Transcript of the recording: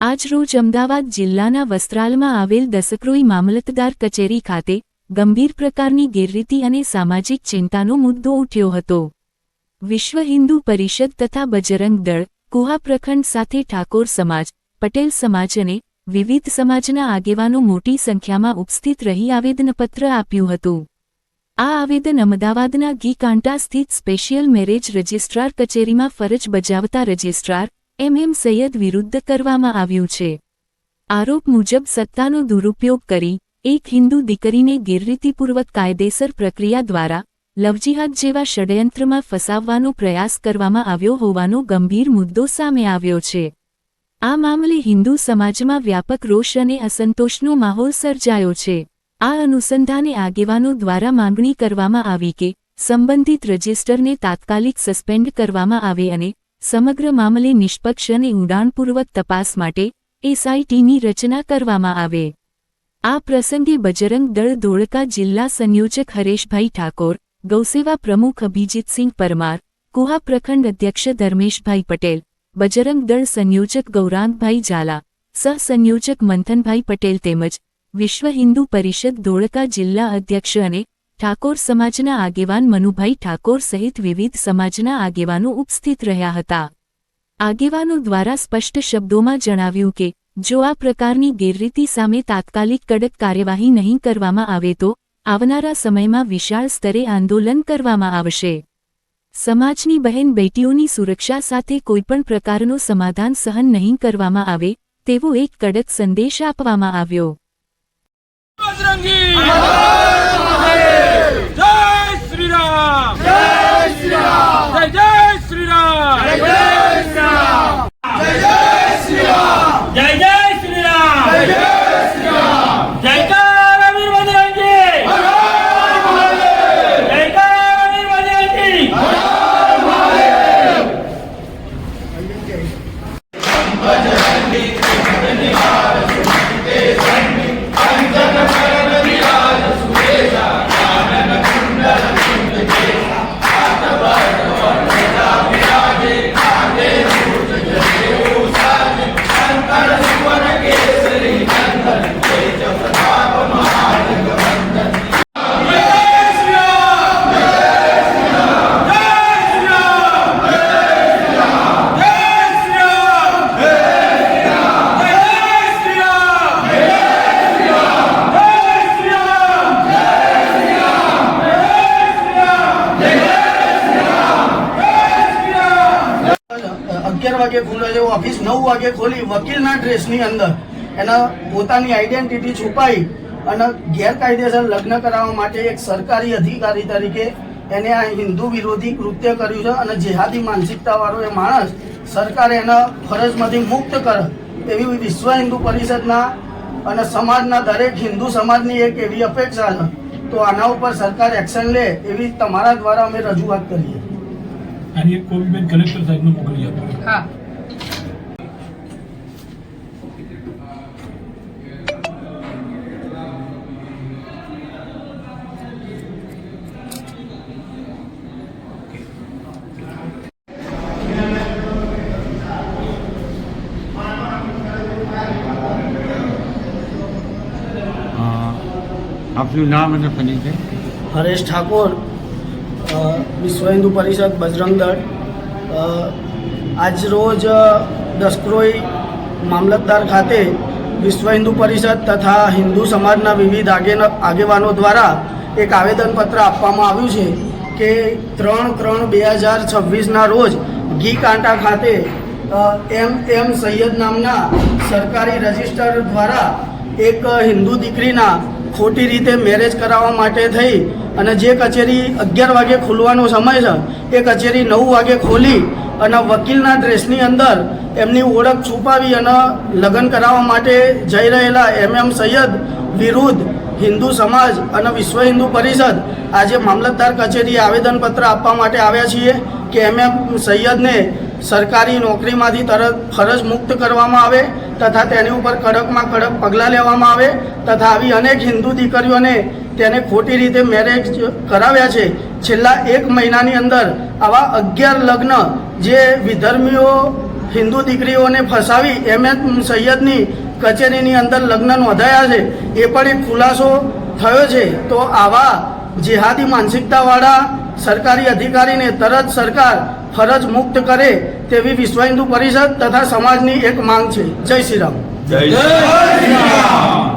આજ રોજ અમદાવાદ જિલ્લાના વસ્ત્રાલમાં આવેલ દસક્રોઈ મામલતદાર કચેરી ખાતે ગંભીર પ્રકારની ગેરરીતિ અને સામાજિક ચિંતાનો મુદ્દો ઉઠ્યો હતો। વિશ્વ હિન્દુ પરિષદ તથા બજરંગ દળ, કુહા પ્રખંડ સાથે ઠાકોર સમાજ, પટેલ સમાજ અને વિવિધ સમાજના આગેવાનો મોટી સંખ્યામાં ઉપસ્થિત રહી આવેદનપત્ર આપ્યું હતું। આ આવેદન અમદાવાદના ઘી કાંટા સ્થિત સ્પેશિયલ મેરેજ રજિસ્ટ્રાર કચેરીમાં ફરજ બજાવતા રજિસ્ટ્રાર એમ સૈયદ વિરુદ્ધ કરવામાં આવ્યું છે। આરોપ મુજબ સત્તાનો દુરુપયોગ કરી એક હિન્દુ દીકરીને ગેરરીતિપૂર્વક કાયદેસર પ્રક્રિયા દ્વારા લવજિહાદ જેવા ષડયંત્રમાં ફસાવવાનો પ્રયાસ કરવામાં આવ્યો હોવાનો ગંભીર મુદ્દો સામે આવ્યો છે। આ મામલે હિન્દુ સમાજમાં વ્યાપક રોષ અને અસંતોષનો માહોલ સર્જાયો છે। આ અનુસંધાને આગેવાનો દ્વારા માંગણી કરવામાં આવી કે સંબંધિત રજિસ્ટરને તાત્કાલિક સસ્પેન્ડ કરવામાં આવે અને સમગ્ર મામલે નિષ્પક્ષ અને ઊંડાણપૂર્વક તપાસ માટે એસઆઈટીની રચના કરવામાં આવે। આ પ્રસંગે બજરંગ દળ ધોળકા જિલ્લા સંયોજક હરેશભાઈ ઠાકોર, ગૌસેવા પ્રમુખ અભિજીતસિંહ પરમાર, કુહા પ્રખંડ અધ્યક્ષ ધર્મેશભાઈ પટેલ, બજરંગ દળ સંયોજક ગૌરાંગભાઈ ઝાલા, સહ સંયોજક મંથનભાઈ પટેલ તેમજ વિશ્વ હિન્દુ પરિષદ ધોળકા જિલ્લા અધ્યક્ષ અને ઠાકોર સમાજના આગેવાન મનુભાઈ ઠાકોર સહિત વિવિધ સમાજના આગેવાનો ઉપસ્થિત રહ્યા હતા। આગેવાનો દ્વારા સ્પષ્ટ શબ્દોમાં જણાવ્યું કે જો આ પ્રકારની ગેરરીતિ સામે તાત્કાલિક કડક કાર્યવાહી નહીં કરવામાં આવે તો આવનારા સમયમાં વિશાળ સ્તરે આંદોલન કરવામાં આવશે। સમાજની બહેન બેટીઓની સુરક્ષા સાથે કોઈપણ પ્રકારનો સમાધાન સહન નહીં કરવામાં આવે તેવો એક કડક સંદેશ આપવામાં આવ્યો। વાગે ખુલે છે ઓફિસ 9 વાગે ખોલી વકીલના ડ્રેસની અંદર એના પોતાની આઈડેન્ટિટી છુપાઈ અને ગેરકાયદેસર લગ્ન કરાવવા માટે એક સરકારી અધિકારી તરીકે એને આ હિન્દુ વિરોધી કૃત્ય કર્યું છે અને જેહાદી માનસિકતાવાળો એ માણસ સરકારે એના ફરજમાંથી મુક્ત કરે એવી વિશ્વ હિન્દુ પરિષદના અને સમાજના દરેક હિન્દુ સમાજની એક એવી અપેક્ષા છે। તો આના ઉપર સરકાર એક્શન લે એવી તમારા દ્વારા અમે રજૂઆત કરીએ। અને એક કોપી કલેક્ટર સાહેબને મોકલી આપો। હા, આપનું નામ અને પરિચય? હરેશ ઠાકોર, વિશ્વ હિન્દુ પરિષદ બજરંગ દળ। આજ રોજ દસક્રોઈ મામલતદાર ખાતે વિશ્વ હિન્દુ પરિષદ તથા હિન્દુ સમાજના વિવિધ આગેવાનો દ્વારા એક આવેદનપત્ર આપવામાં આવ્યું છે કે 3/3/2026ના રોજ ઘી કાંટા ખાતે એમ સૈયદ નામના સરકારી રજિસ્ટર દ્વારા એક હિન્દુ દીકરીના ખોટી રીતે મેરેજ કરાવવા માટે થઈ અને જે કચેરી 11 વાગે ખુલવાનો સમય છે એ કચેરી 9 વાગે ખોલી અને વકીલના ડ્રેસની અંદર એમની ઓળખ છુપાવી અને લગ્ન કરાવવા માટે જઈ રહેલા એમ સૈયદ વિરુદ્ધ હિન્દુ સમાજ અને વિશ્વ હિન્દુ પરિષદ આજે મામલતદાર કચેરીએ આવેદનપત્ર આપવા માટે આવ્યા છીએ કે એમ સૈયદને સરકારી નોકરીમાંથી તરત ફરજ મુક્ત કરવામાં આવે તથા તેની ઉપર કડકમાં કડક પગલાં લેવામાં આવે તથા આવી અનેક હિન્દુ દીકરીઓને તેને ખોટી રીતે મેરેજ કરાવ્યા છે। છેલ્લા 1 મહિનાની અંદર આવા 11 લગ્ન જે વિધર્મીઓ હિન્દુ દીકરીઓને ફસાવી એમ સૈયદની કચેરીની અંદર લગ્ન નોંધાયા છે એ પણ એક ખુલાસો થયો છે. તો આવા જેહાદી માનસિકતાવાળા સરકારી અધિકારીને તરત સરકાર ફરજ મુક્ત કરે તેવી વિશ્વ હિન્દુ પરિષદ તથા સમાજની એક માંગ છે. જય શ્રી રામ. જય શ્રી રામ.